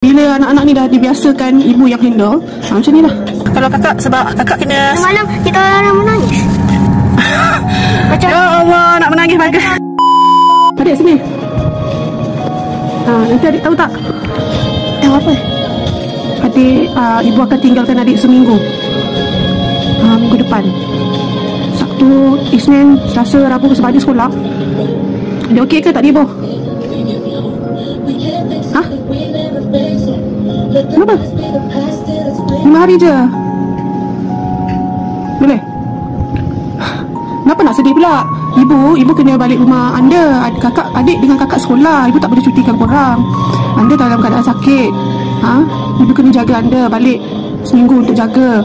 Bila anak-anak ni dah dibiasakan ibu yang handle, macam ni lah. Kalau kakak, sebab kakak kena... Semalam kita orang menangis. Macam Ya Allah, nak menangis bagus. Adik sini. Nanti adik tahu tak? tahu apa? Adik, ibu akan tinggalkan adik seminggu. Minggu depan. Sabtu, Isnin, Selasa, Rabu sebab adik sekolah. Adik okey ke tak ibu? Hah? Kenapa? 5 hari je. Boleh? Kenapa nak sedih pula? Ibu kena balik rumah anda. Adik dengan kakak sekolah. Ibu tak boleh cutikan korang. Anda dalam keadaan sakit. Ibu kena jaga anda balik seminggu untuk jaga.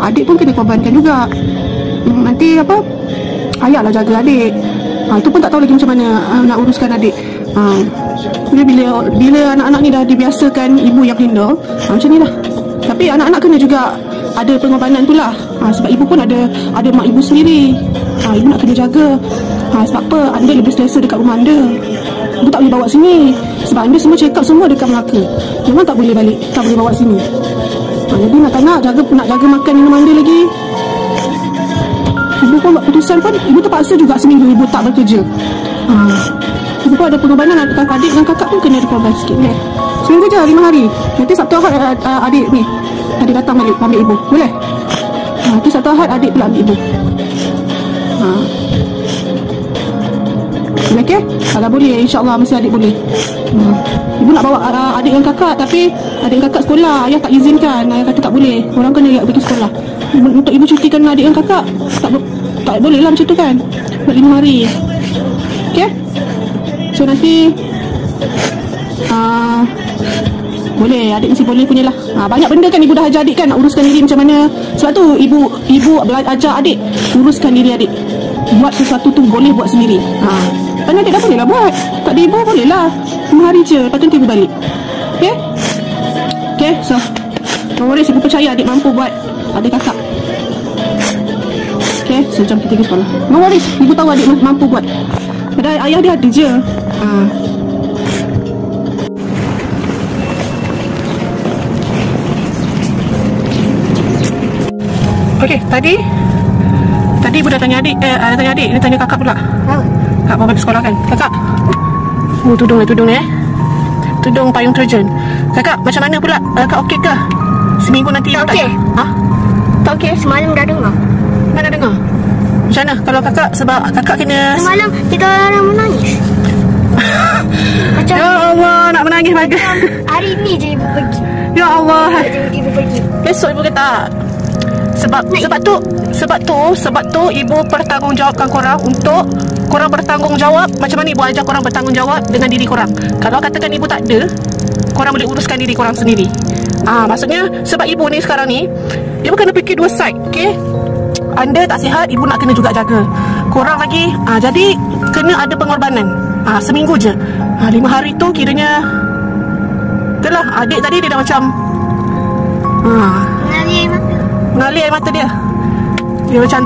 Adik pun kena korbankan juga. Nanti apa? Ayah lah jaga adik. Itu pun tak tahu lagi macam mana nak uruskan adik. Bila anak-anak ni dah dibiasakan ibu yang handle, macam ni lah. Tapi anak-anak kena juga ada pengorbanan tu lah. Sebab ibu pun ada mak ibu sendiri. Ibu nak kena jaga. Sebab apa? Anda lebih selesa dekat rumah anda. Ibu tak boleh bawa sini. Sebab anda semua check up semua dekat Melaka. Memang tak boleh balik. Tak boleh bawa sini. Jadi nak jaga makan minum anda lagi. Ibu pun buat putusan pun, ibu terpaksa juga seminggu ibu tak bekerja. Ibu pun ada pengorbanan. Adik dengan kakak pun kena ada korban sikit. Seminggu je, 5 hari. Nanti Sabtu Ahad adik ni, adik datang balik ambil ibu. Boleh? Nanti Sabtu Ahad adik pula ambil ibu. Boleh ke? Kalau boleh, insyaAllah mesti adik boleh. Ibu nak bawa adik dan kakak, tapi adik dan kakak sekolah. Ayah tak izinkan. Ayah kata tak boleh. Orang kena pergi sekolah. Untuk ibu cutikan adik dan kakak, tak boleh lah macam tu kan. Buat 5 hari. Okay? So nanti boleh, adik mesti boleh punya lah. Banyak benda kan ibu dah ajar adik kan, nak uruskan diri macam mana. Sebab tu ibu ajar adik uruskan diri adik. Buat sesuatu tu boleh buat sendiri. Kan adik dah boleh lah buat. Tak ada ibu boleh lah 5 hari je, lepas tu nanti ibu balik. Okay? Okay, so no worries, ibu percaya adik mampu buat adik kakak. Okay, so jom kita pergi sekolah. No worries, ibu tahu adik mampu buat. Padahal ayah dia ada je. Okay, tadi ibu dah tanya adik. Dia tanya kakak pula. Kak bawa balik sekolah kan? Kakak, tudung ni tudung payung terjun. Kakak, macam mana pula? Kak okey ke? Seminggu nanti ibu tak okey. Tak okey, semalam dah dengar. Mana dengar? Macam mana? Kalau kakak, sebab kakak kena... Semalam kita orang menangis. Macam Ya Allah, nak menangis bagus. Hari ni je ibu pergi. Ya Allah. Ibu pergi. Besok ibu kata. Sebab tu ibu bertanggungjawabkan korang untuk korang bertanggungjawab. Macam mana ibu ajar korang bertanggungjawab dengan diri korang. Kalau katakan ibu tak ada, korang boleh uruskan diri korang sendiri. Maksudnya sebab ibu ni sekarang ni, ibu kena fikir 2 side. Okay? Anda tak sihat, ibu nak kena juga jaga korang lagi. Jadi kena ada pengorbanan. Seminggu je. 5 hari tu kiranya itulah, adik tadi dia dah macam mengalir air mata dia. Dia macam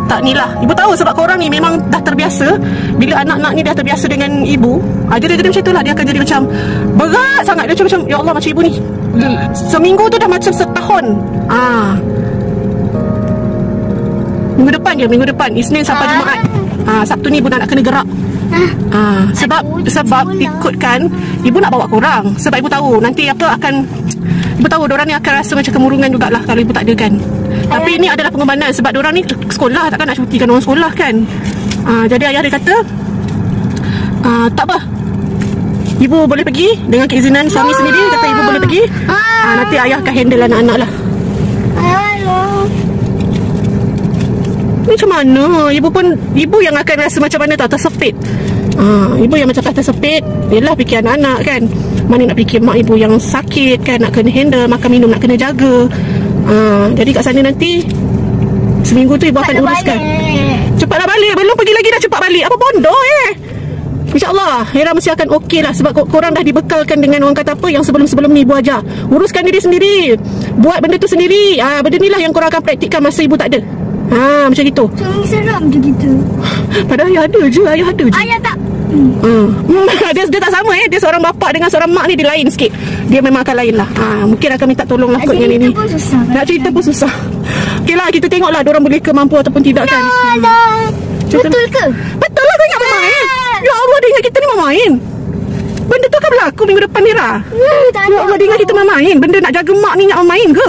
tak ni lah. Ibu tahu sebab korang ni memang dah terbiasa. Bila anak-anak ni dah terbiasa dengan ibu, dia jadi macam tu lah. Dia akan jadi macam berat sangat. Dia macam ya Allah, macam ibu ni seminggu tu dah macam setahun. Minggu depan Isnin sampai Jumaat. Sabtu ni ibu nak kena gerak. Sebab ikutkan ibu nak bawa korang. Sebab ibu tahu nanti ibu tahu diorang ni akan rasa macam kemurungan jugalah kalau ibu tak ada kan. Tapi ini adalah pengorbanan. Sebab diorang ni sekolah, takkan nak cutikan orang sekolah kan. Jadi ayah dia kata tak apa, ibu boleh pergi dengan keizinan suami sendiri. Kata ibu boleh pergi. Nanti ayah akan handle anak-anak lah. Ni macam mana? Ibu yang akan rasa macam mana tak tersepit. Ibu yang macam tak tersepit. Yelah, fikir anak-anak kan. Mana nak fikir mak ibu yang sakit kan, nak kena handle, makan minum nak kena jaga. Jadi kat sana nanti seminggu tu ibu akan uruskan. Cepatlah balik. Belum pergi lagi dah cepat balik. Apa bodoh InsyaAllah Hera mesti akan okey lah. Sebab korang dah dibekalkan dengan orang kata apa yang sebelum-sebelum ni ibu ajar. Uruskan diri sendiri, buat benda tu sendiri. Benda ni lah yang korang akan praktikkan masa ibu tak ada. Macam gitu. Seram je gitu. Padahal ayah ada je. Ayah tak Dia tak sama Dia seorang bapa dengan seorang mak ni dia lain sikit. Dia memang akan lain lah. Mungkin akan minta tolong lah kot dengan ini. Nak cerita pun susah. Okey lah, kita tengok lah diorang boleh ke mampu ataupun tidak kan. Betul ke? Betul lah, kau ingat bermain. Ya Allah, dia ingat kita ni bermain. Benda tu akan berlaku minggu depan ni Ra. Ya Allah, dia ingat kita bermain. Benda nak jaga mak ni ingat bermain ke?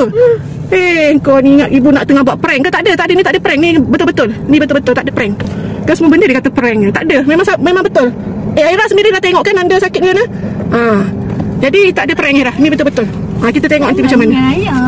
Kau ni ingat ibu nak tengah buat prank ke? Tak ada, ni tak ada prank. Ni betul-betul. Ni betul-betul tak ada prank. Kan semua benda dia kata prank je. Tak ada, memang betul. Aira sendiri dah tengok kan anda sakit ke mana? Jadi tak ada prank Aira. Ni betul-betul. Kita tengok nanti macam mana. Ya.